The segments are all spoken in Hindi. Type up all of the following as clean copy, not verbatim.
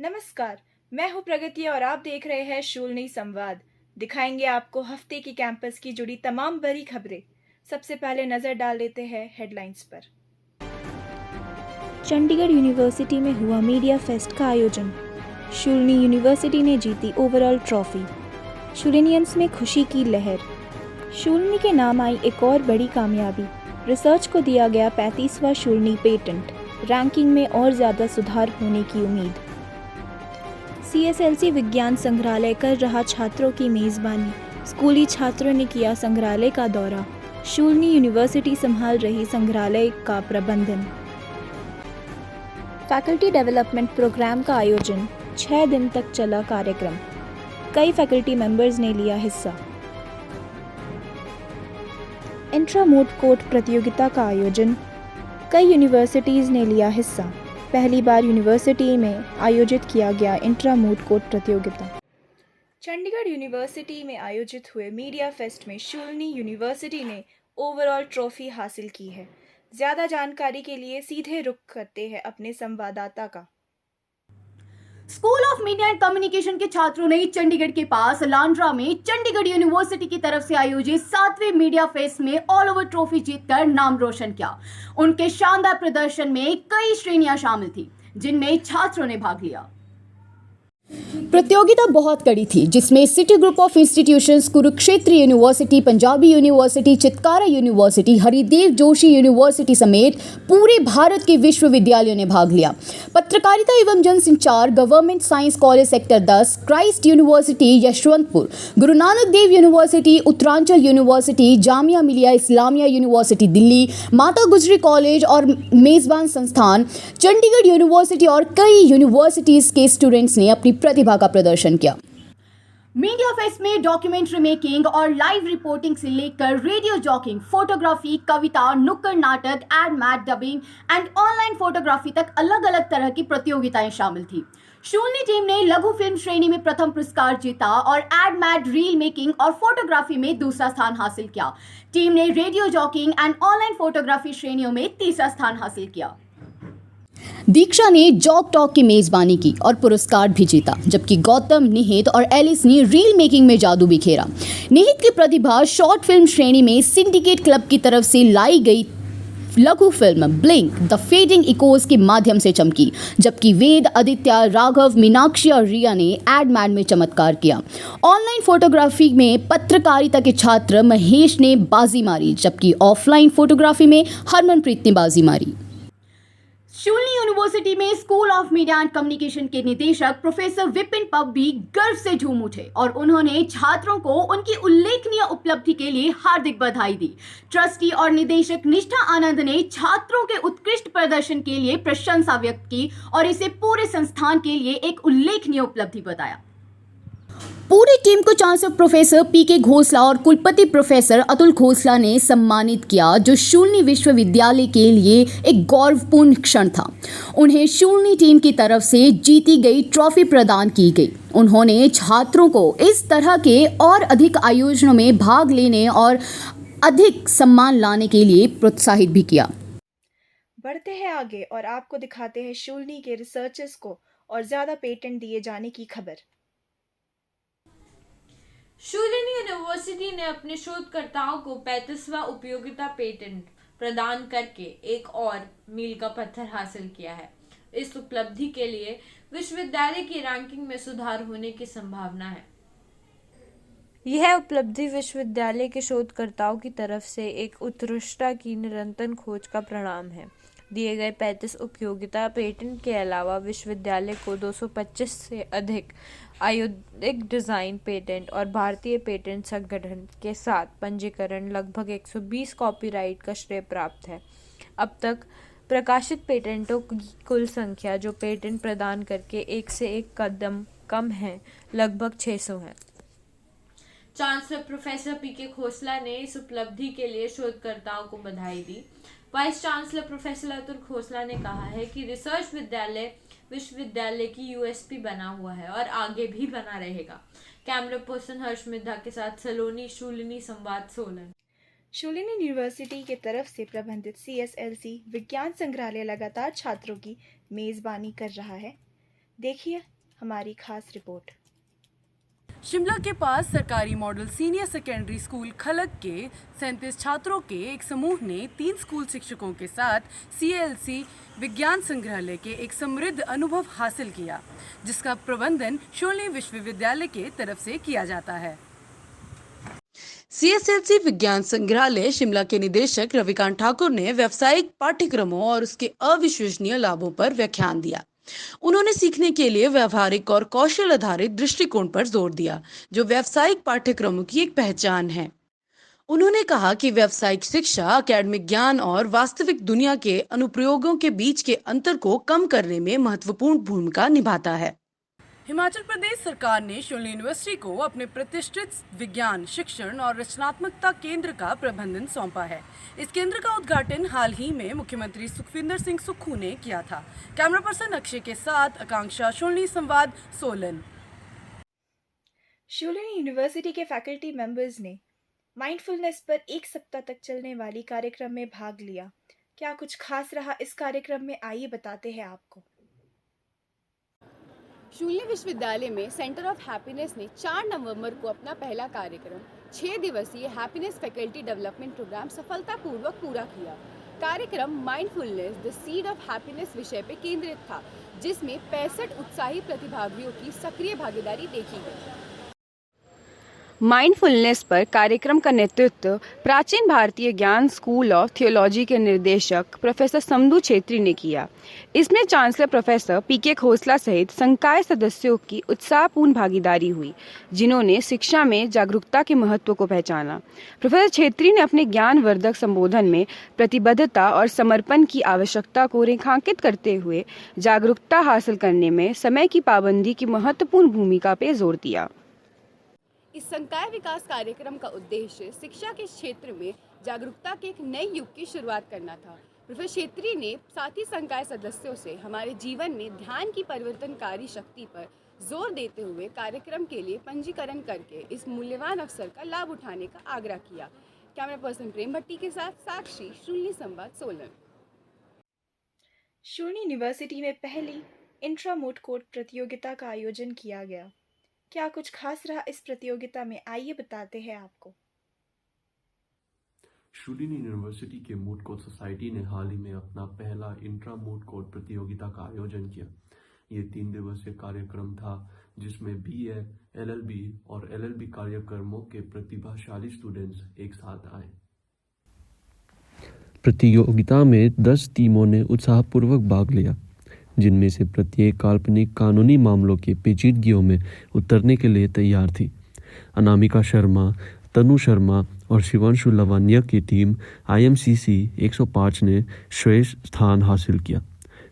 नमस्कार, मैं हूं प्रगति और आप देख रहे हैं शूलनी संवाद। दिखाएंगे आपको हफ्ते की कैंपस की जुड़ी तमाम बड़ी खबरें। सबसे पहले नजर डाल लेते हैं हेडलाइंस पर। चंडीगढ़ यूनिवर्सिटी में हुआ मीडिया फेस्ट का आयोजन। शूलनी यूनिवर्सिटी ने जीती ओवरऑल ट्रॉफी। शूलिनियंस में खुशी की लहर। शूलनी के नाम आई एक और बड़ी कामयाबी। रिसर्च को दिया गया 35वां शूलनी पेटेंट। रैंकिंग में और ज़्यादा सुधार होने की उम्मीद। CSLC विज्ञान संग्रहालय कर रहा छात्रों की मेज़बानी। स्कूली छात्रों ने किया संग्रहालय का दौरा। शूलनी यूनिवर्सिटी संभाल रही संग्रहालय का प्रबंधन। फैकल्टी डेवलपमेंट प्रोग्राम का आयोजन। 6 दिन तक चला कार्यक्रम। कई फैकल्टी मेंबर्स ने लिया हिस्सा। इंट्रा मूड कोर्ट प्रतियोगिता का आयोजन। कई यूनिवर्सिटीज़ ने लिया हिस्सा। पहली बार यूनिवर्सिटी में आयोजित किया गया इंट्रा मूड कोर्ट प्रतियोगिता। चंडीगढ़ यूनिवर्सिटी में आयोजित हुए मीडिया फेस्ट में शूलनी यूनिवर्सिटी ने ओवरऑल ट्रॉफी हासिल की है। ज़्यादा जानकारी के लिए सीधे रुख करते हैं अपने संवाददाता का। School of media and communication के छात्रों ने चंडीगढ़ के पास लांड्रा में चंडीगढ़ यूनिवर्सिटी की तरफ से आयोजित 7वें मीडिया फेस्ट में ऑल ओवर ट्रॉफी जीतकर नाम रोशन किया। उनके शानदार प्रदर्शन में कई श्रेणियां शामिल थी जिनमें छात्रों ने भाग लिया। प्रतियोगिता बहुत कड़ी थी जिसमें city group of institutions, Kurukshetra university, Punjabi university, Chitkara university, Haridev Joshi university समेत पूरे भारत के विश्वविद्यालयों ने भाग लिया। पत्रकारिता एवं जनसंचार, government science college sector 10, Christ university Yeshwantpur, Guru Nanak Dev university, Uttaranchal university, Jamia Millia Islamia university Delhi, माता गुजरी कॉलेज और मेजबान संस्थान चंडीगढ़ यूनिवर्सिटी और कई यूनिवर्सिटीज के स्टूडेंट्स ने अपनी प्रतिभा का प्रदर्शन किया। मीडिया फेस्ट में डॉक्यूमेंट्री मेकिंग और लाइव रिपोर्टिंग से लेकर रेडियो जॉकिंग, फोटोग्राफी, कविता, नुक्कड़ नाटक, ad mad, dubbing and online photography तक अलग अलग तरह की प्रतियोगिताएं शामिल थी। शूलनी टीम ने लघु फिल्म श्रेणी में प्रथम पुरस्कार जीता और एड मैट, रील मेकिंग और फोटोग्राफी में दूसरा स्थान हासिल किया। टीम ने radio jockeying and online photography श्रेणियों में तीसरा स्थान हासिल किया। दीक्षा ने जॉक टॉक की मेजबानी की और पुरस्कार भी जीता, जबकि गौतम, निहित और एलिस ने रील मेकिंग में जादू बिखेरा। निहित की प्रतिभा शॉर्ट फिल्म श्रेणी में सिंडिकेट क्लब की तरफ से लाई गई लघु film blink the fading echoes के माध्यम से चमकी, जबकि वेद, आदित्य, राघव, मीनाक्षी और रिया ने एड मैड में चमत्कार किया। ऑनलाइन फोटोग्राफी में पत्रकारिता के छात्र महेश ने बाजी मारी, जबकि ऑफलाइन फोटोग्राफी में हरमनप्रीत ने बाजी मारी। शूलनी यूनिवर्सिटी में school of media and communication के निदेशक प्रोफेसर विपिन पब भी गर्व से झूम उठे और उन्होंने छात्रों को उनकी उल्लेखनीय उपलब्धि के लिए हार्दिक बधाई दी। ट्रस्टी और निदेशक निष्ठा आनंद ने छात्रों के उत्कृष्ट प्रदर्शन के लिए प्रशंसा व्यक्त की और इसे पूरे संस्थान के लिए एक उल्लेखनीय उपलब्धि बताया। पूरी टीम को चांसलर प्रोफेसर PK घोसला और कुलपति प्रोफेसर अतुल घोसला ने सम्मानित किया, जो शूलनी विश्वविद्यालय के लिए एक गौरवपूर्ण क्षण था। उन्हें शूलनी टीम की तरफ से जीती गई ट्रॉफी प्रदान की गई। उन्होंने छात्रों को इस तरह के और अधिक आयोजनों में भाग लेने और अधिक सम्मान लाने के लिए प्रोत्साहित भी किया। बढ़ते हैं आगे और आपको दिखाते हैं शूलनी के रिसर्चर्स को और ज़्यादा पेटेंट दिए जाने की खबर। शूलनी यूनिवर्सिटी ने अपने शोधकर्ताओं को 35वां उपयोगिता पेटेंट प्रदान करके एक और मील का पत्थर हासिल किया है। इस उपलब्धि के लिए विश्वविद्यालय की रैंकिंग में सुधार होने की संभावना है। यह उपलब्धि विश्वविद्यालय के शोधकर्ताओं की तरफ से एक उत्कृष्टता की निरंतर खोज का परिणाम है। दिए गए 35 उपयोगिता पेटेंट के अलावा विश्वविद्यालय को 225 से अधिक औद्योगिक डिज़ाइन पेटेंट और भारतीय पेटेंट संगठन के साथ पंजीकरण, लगभग 120 कॉपीराइट का श्रेय प्राप्त है। अब तक प्रकाशित पेटेंटों की कुल संख्या, जो पेटेंट प्रदान करके एक से एक कदम कम है, लगभग 600 है। चांसलर प्रोफेसर PK घोसला ने इस उपलब्धि के लिए शोधकर्ताओं को बधाई दी। वाइस चांसलर प्रोफेसर अतुल घोसला ने कहा है कि रिसर्च विश्वविद्यालय की USP बना हुआ है और आगे भी बना रहेगा। कैमरा पर्सन हर्ष मिद्धा के साथ सलोनी, शूलनी संवाद, सोलन। शूलिनी यूनिवर्सिटी की तरफ से प्रबंधित CSLC विज्ञान संग्रहालय लगातार छात्रों की मेज़बानी कर रहा है। देखिए हमारी खास रिपोर्ट। शिमला के पास सरकारी मॉडल सीनियर सेकेंडरी स्कूल खलग के 37 छात्रों के एक समूह ने 3 स्कूल शिक्षकों के साथ CLC विज्ञान संग्रहालय के एक समृद्ध अनुभव हासिल किया, जिसका प्रबंधन शोले विश्वविद्यालय के तरफ से किया जाता है। CSLC विज्ञान संग्रहालय शिमला के निदेशक रविकांत ठाकुर ने व्यावसायिक पाठ्यक्रमों और उसके अविश्वसनीय लाभों पर व्याख्यान दिया। उन्होंने सीखने के लिए व्यवहारिक और कौशल आधारित दृष्टिकोण पर जोर दिया, जो व्यावसायिक पाठ्यक्रमों की एक पहचान है। उन्होंने कहा कि व्यावसायिक शिक्षा अकादमिक ज्ञान और वास्तविक दुनिया के अनुप्रयोगों के बीच के अंतर को कम करने में महत्वपूर्ण भूमिका निभाता है। हिमाचल प्रदेश सरकार ने शोले यूनिवर्सिटी को अपने प्रतिष्ठित विज्ञान शिक्षण और रचनात्मकता केंद्र का प्रबंधन सौंपा है। इस केंद्र का उद्घाटन हाल ही में मुख्यमंत्री सुखविंदर सिंह सुक्खू ने किया था। कैमरा पर्सन अक्षय के साथ आकांक्षा, शोले संवाद, सोलन। शोले यूनिवर्सिटी के फैकल्टी मेंबर्स ने माइंडफुलनेस पर 1 सप्ताह तक चलने वाली कार्यक्रम में भाग लिया। क्या कुछ खास रहा इस कार्यक्रम में, आइए बताते हैं आपको। शून्य विश्वविद्यालय में सेंटर ऑफ हैप्पीनेस ने 4 नवंबर को अपना पहला कार्यक्रम 6 दिवसीय हैप्पीनेस फैकल्टी डेवलपमेंट प्रोग्राम सफलतापूर्वक पूरा किया। कार्यक्रम mindfulness the seed of happiness विषय पर केंद्रित था, जिसमें 65 उत्साही प्रतिभागियों की सक्रिय भागीदारी देखी गई। माइंडफुलनेस पर कार्यक्रम का नेतृत्व प्राचीन भारतीय ज्ञान स्कूल ऑफ थियोलॉजी के निर्देशक प्रोफेसर समधु छेत्री ने किया। इसमें चांसलर प्रोफेसर PK खोसला सहित संकाय सदस्यों की उत्साहपूर्ण भागीदारी हुई, जिन्होंने शिक्षा में जागरूकता के महत्व को पहचाना। प्रोफेसर छेत्री ने अपने ज्ञानवर्धक संबोधन में प्रतिबद्धता और समर्पण की आवश्यकता को रेखांकित करते हुए जागरूकता हासिल करने में समय की पाबंदी की महत्वपूर्ण भूमिका पर जोर दिया। इस संकाय विकास कार्यक्रम का उद्देश्य शिक्षा के क्षेत्र में जागरूकता के एक नए युग की शुरुआत करना था। प्रोफेसर छेत्री ने साथ ही संकाय सदस्यों से हमारे जीवन में ध्यान की परिवर्तनकारी शक्ति पर जोर देते हुए कार्यक्रम के लिए पंजीकरण करके इस मूल्यवान अवसर का लाभ उठाने का आग्रह किया। कैमरा पर्सन प्रेम भट्टी के साथ साक्षी, शून्य संवाद, सोलन। शोले यूनिवर्सिटी में पहली इंट्रा मोड कोर्ट प्रतियोगिता का आयोजन किया गया। क्या कुछ खास रहा इस प्रतियोगिता में, आइए बताते हैं आपको। शोले यूनिवर्सिटी के मूड कोर्ट सोसाइटी ने हाल ही में अपना पहला इंट्रा मूड कोर्ट प्रतियोगिता का आयोजन किया। ये 3 दिवसीय कार्यक्रम था, जिसमें BA, LLB और LLB कार्यक्रमों के प्रतिभाशाली स्टूडेंट्स एक साथ आए। प्रतियोगिता में 10 टीमों ने उत्साहपूर्वक भाग लिया, जिनमें से प्रत्येक काल्पनिक कानूनी मामलों के पेचीदगियों में उतरने के लिए तैयार थी। अनामिका शर्मा, तनु शर्मा और शिवांशु लवानिया की टीम IMCC 105 ने श्रेष्ठ स्थान हासिल किया।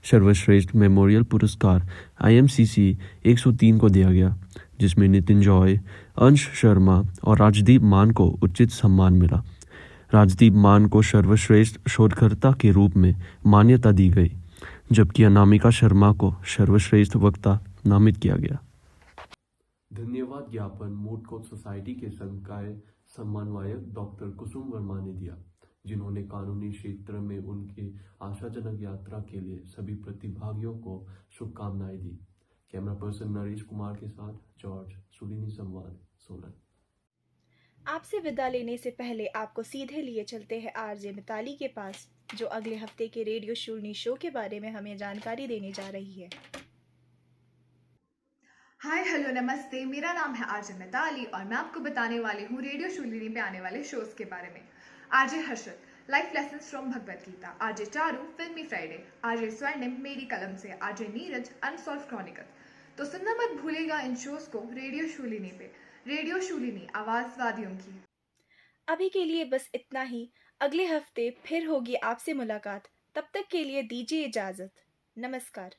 सर्वश्रेष्ठ मेमोरियल पुरस्कार IMCC 103 को दिया गया, जिसमें नितिन जॉय, अंश शर्मा और राजदीप मान को उचित सम्मान मिला। राजदीप मान को सर्वश्रेष्ठ शोधकर्ता के रूप में मान्यता दी गई, जबकि अनामिका शर्मा को सर्वश्रेष्ठ वक्ता नामित किया गया। धन्यवाद ज्ञापन मूड कोर्ट सोसाइटी के संकाय समन्वयक डॉक्टर कुसुम वर्मा ने दिया, जिन्होंने कानूनी क्षेत्र में उनकी आशाजनक यात्रा के लिए सभी प्रतिभागियों को शुभकामनाएं दी। कैमरा पर्सन नरेश कुमार के साथ जॉर्ज, शोले संवाद, सोलन। आपसे विदा लेने से पहले आपको सीधे लिए चलते हैं RJ मिताली के पास, जो अगले हफ्ते के रेडियो शूलिनी शो के बारे में हमें जानकारी देने जा रही है। हाय हेलो नमस्ते, मेरा नाम है RJ मिताली और मैं आपको बताने वाली हूँ रेडियो शूलिनी पे आने वाले शोज के बारे में। RJ Harshad, life lessons from Bhagavad Gita. RJ Charu, फिल्मी फ्राइडे। RJ स्वर्णिम, मेरी कलम से। RJ Neeraj, unsolved chronicle. तो सुनना मत भूलेगा इन शोज को रेडियो शूलिनी पे। रेडियो शूलिनी, आवाज वादियों की। अभी के लिए बस इतना ही। अगले हफ्ते फिर होगी आपसे मुलाकात। तब तक के लिए दीजिए इजाजत। नमस्कार।